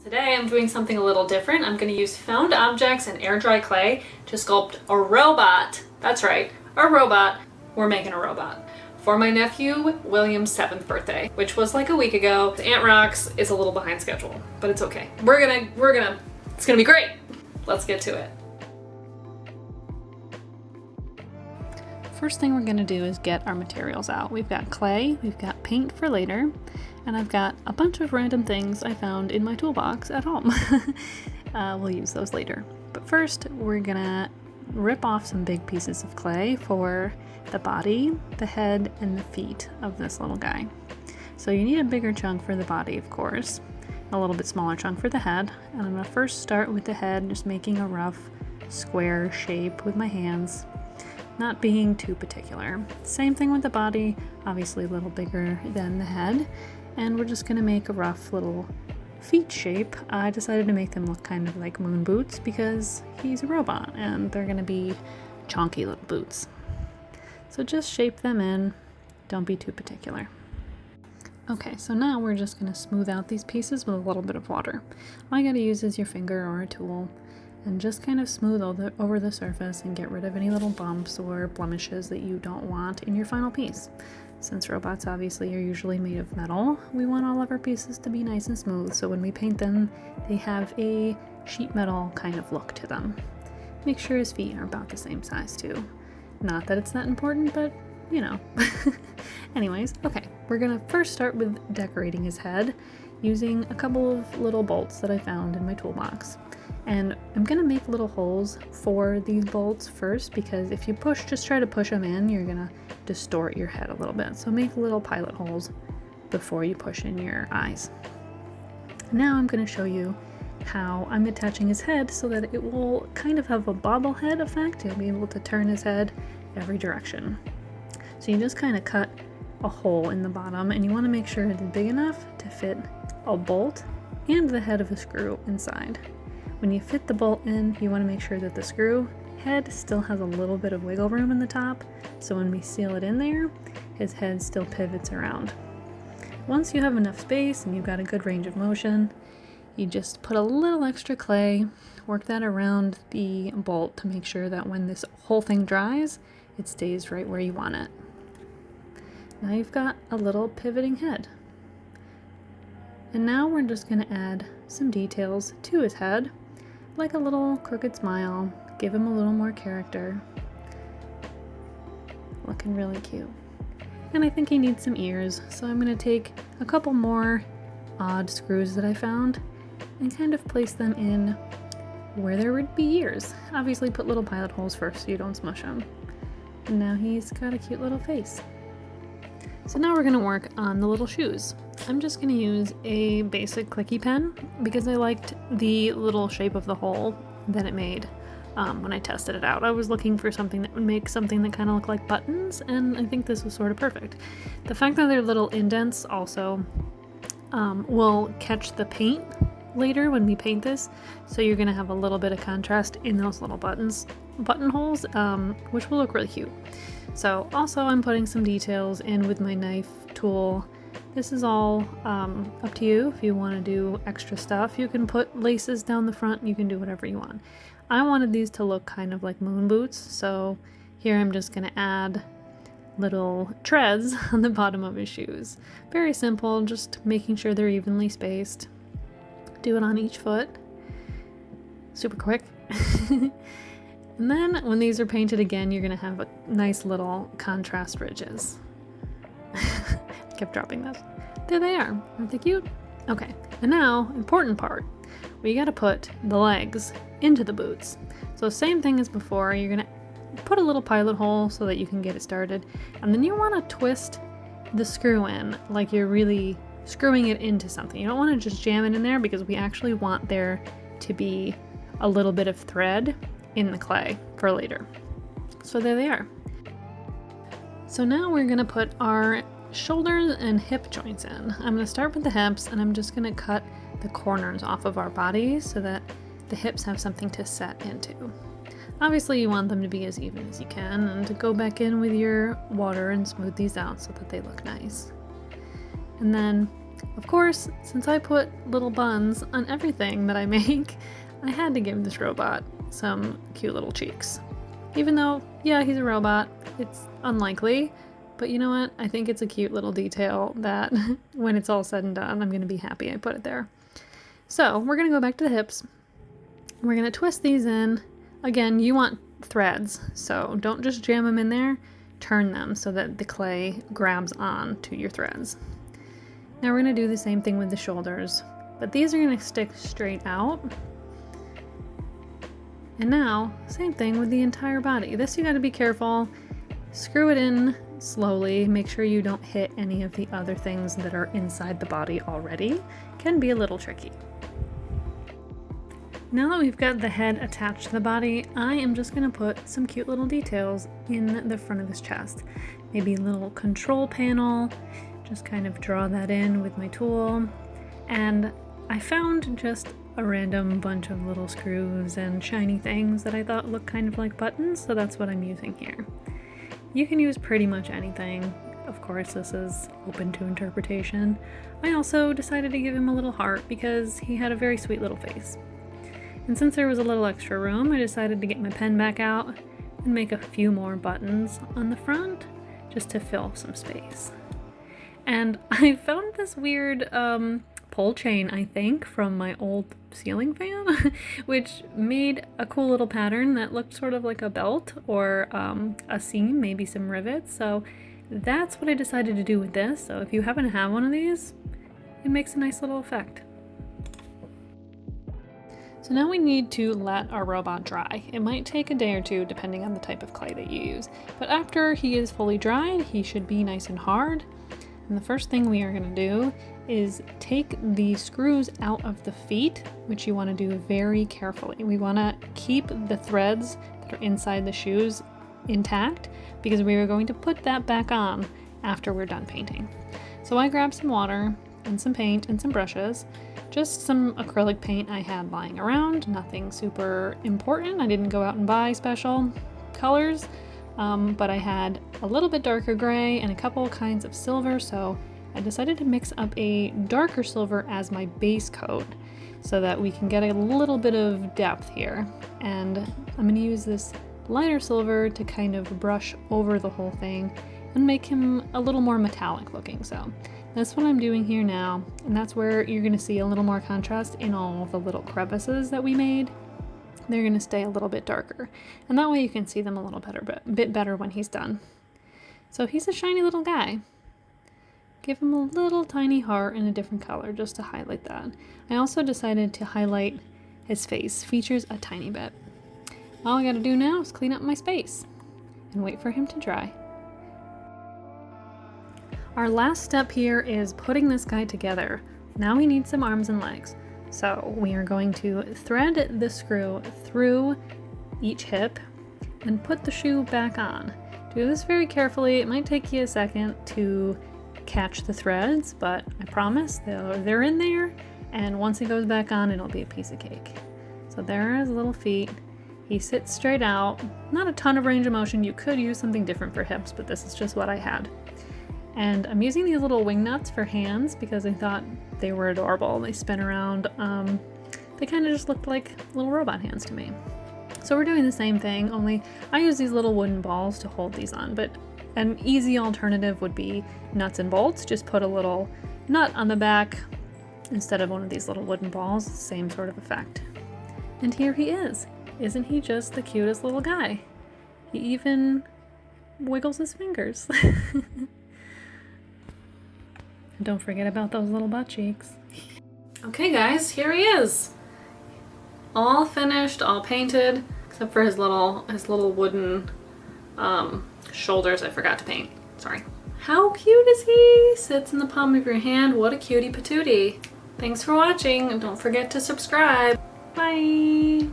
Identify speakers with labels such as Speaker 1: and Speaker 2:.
Speaker 1: Today I'm doing something a little different. I'm going to use found objects and air dry clay to sculpt a robot. That's right, a robot. We're making a robot. For my nephew William's 7th birthday, which was like a week ago. Aunt Rox is a little behind schedule, but it's okay. It's gonna be great. Let's get to it. First thing we're gonna do is get our materials out. We've got clay, we've got paint for later, and I've got a bunch of random things I found in my toolbox at home. We'll use those later. But first, we're gonna rip off some big pieces of clay for the body, the head, and the feet of this little guy. So you need a bigger chunk for the body, of course, a little bit smaller chunk for the head, and I'm gonna first start with the head, just making a rough square shape with my hands, not being too particular. Same thing with the body, obviously a little bigger than the head, and we're just gonna make a rough little feet shape. I decided to make them look kind of like moon boots because he's a robot and they're gonna be chonky little boots. So just shape them in, don't be too particular. Okay, so now we're just gonna smooth out these pieces with a little bit of water. All you gotta use is your finger or a tool and just kind of smooth over the surface and get rid of any little bumps or blemishes that you don't want in your final piece. Since robots obviously are usually made of metal, we want all of our pieces to be nice and smooth, so when we paint them, they have a sheet metal kind of look to them. Make sure his feet are about the same size too. Not that it's that important, but you know. Anyways, okay, we're gonna first start with decorating his head using a couple of little bolts that I found in my toolbox. And I'm gonna make little holes for these bolts first, because if you just try to push them in, you're gonna distort your head a little bit. So make little pilot holes before you push in your eyes. Now I'm gonna show you how I'm attaching his head so that it will kind of have a bobblehead effect. You'll be able to turn his head every direction. So you just kind of cut a hole in the bottom, and you want to make sure it's big enough to fit a bolt and the head of a screw inside. When you fit the bolt in, you want to make sure that the screw head still has a little bit of wiggle room in the top, so when we seal it in there, his head still pivots around. Once you have enough space and you've got a good range of motion, you just put a little extra clay, work that around the bolt to make sure that when this whole thing dries, it stays right where you want it. Now you've got a little pivoting head. And now we're just going to add some details to his head, like a little crooked smile, give him a little more character. Looking really cute. And I think he needs some ears, so I'm going to take a couple more odd screws that I found and kind of place them in where there would be ears. Obviously put little pilot holes first so you don't smush them. And now he's got a cute little face. So now we're gonna work on the little shoes. I'm just gonna use a basic clicky pen because I liked the little shape of the hole that it made when I tested it out. I was looking for something that would make something that kind of looked like buttons, and I think this was sort of perfect. The fact that they're little indents also will catch the paint later when we paint this, so you're gonna have a little bit of contrast in those little buttonholes, which will look really cute. So also I'm putting some details in with my knife tool. This is all up to you. If you want to do extra stuff, you can put laces down the front, you can do whatever you want. I wanted these to look kind of like moon boots, so here I'm just gonna add little treads on the bottom of his shoes. Very simple, just making sure they're evenly spaced. Do it on each foot. Super quick. And then when these are painted again, you're gonna have a nice little contrast ridges. Kept dropping those. There they are. Aren't they cute? Okay, and now, important part. We gotta put the legs into the boots. So same thing as before, you're gonna put a little pilot hole so that you can get it started. And then you wanna twist the screw in like you're really screwing it into something. You don't want to just jam it in there because we actually want there to be a little bit of thread in the clay for later. So there they are. So now we're going to put our shoulders and hip joints in. I'm going to start with the hips, and I'm just going to cut the corners off of our bodies so that the hips have something to set into. Obviously you want them to be as even as you can, and to go back in with your water and smooth these out so that they look nice. And then Of course, since I put little buns on everything that I make, I had to give this robot some cute little cheeks. Even though, yeah, he's a robot, it's unlikely, but you know what? I think it's a cute little detail that when it's all said and done, I'm gonna be happy I put it there. So we're gonna go back to the hips. We're gonna twist these in. Again, you want threads, so don't just jam them in there, turn them so that the clay grabs on to your threads. Now we're gonna do the same thing with the shoulders, but these are gonna stick straight out. And now, same thing with the entire body. This you gotta be careful. Screw it in slowly. Make sure you don't hit any of the other things that are inside the body already. Can be a little tricky. Now that we've got the head attached to the body, I am just gonna put some cute little details in the front of his chest. Maybe a little control panel, just kind of draw that in with my tool. And I found just a random bunch of little screws and shiny things that I thought looked kind of like buttons, so that's what I'm using here. You can use pretty much anything. Of course, this is open to interpretation. I also decided to give him a little heart because he had a very sweet little face. And since there was a little extra room, I decided to get my pen back out and make a few more buttons on the front just to fill some space. And I found this weird pull chain, I think, from my old ceiling fan, which made a cool little pattern that looked sort of like a belt or a seam, maybe some rivets. So that's what I decided to do with this. So if you happen to have one of these, it makes a nice little effect. So now we need to let our robot dry. It might take a day or two depending on the type of clay that you use, but after he is fully dried, he should be nice and hard. And the first thing we are going to do is take the screws out of the feet, which you want to do very carefully. We want to keep the threads that are inside the shoes intact because we are going to put that back on after we're done painting. So I grabbed some water and some paint and some brushes, just some acrylic paint I had lying around, nothing super important. I didn't go out and buy special colors, but I had a little bit darker gray and a couple kinds of silver, so I decided to mix up a darker silver as my base coat so that we can get a little bit of depth here. And I'm going to use this lighter silver to kind of brush over the whole thing and make him a little more metallic looking. So that's what I'm doing here now, and that's where you're going to see a little more contrast in all of the little crevices that we made. They're going to stay a little bit darker, and that way you can see them a little bit better when he's done. So he's a shiny little guy. Give him a little tiny heart in a different color just to highlight that. I also decided to highlight his face features a tiny bit. All I got to do now is clean up my space and wait for him to dry. Our last step here is putting this guy together. Now we need some arms and legs. So we are going to thread the screw through each hip and put the shoe back on. Do this very carefully. It might take you a second to catch the threads, but I promise they're in there, and once it goes back on, it'll be a piece of cake. So there are his little feet. He sits straight out. Not a ton of range of motion. You could use something different for hips, but this is just what I had. And I'm using these little wing nuts for hands because I thought they were adorable. They spin around. They kind of just looked like little robot hands to me. So we're doing the same thing, only I use these little wooden balls to hold these on, but an easy alternative would be nuts and bolts. Just put a little nut on the back instead of one of these little wooden balls. Same sort of effect. And here he is. Isn't he just the cutest little guy? He even wiggles his fingers. Don't forget about those little butt cheeks. Okay guys, here he is. All finished, all painted, except for his little wooden shoulders I forgot to paint. Sorry. How cute is he? Sits in the palm of your hand. What a cutie patootie. Thanks for watching, and don't forget to subscribe. Bye.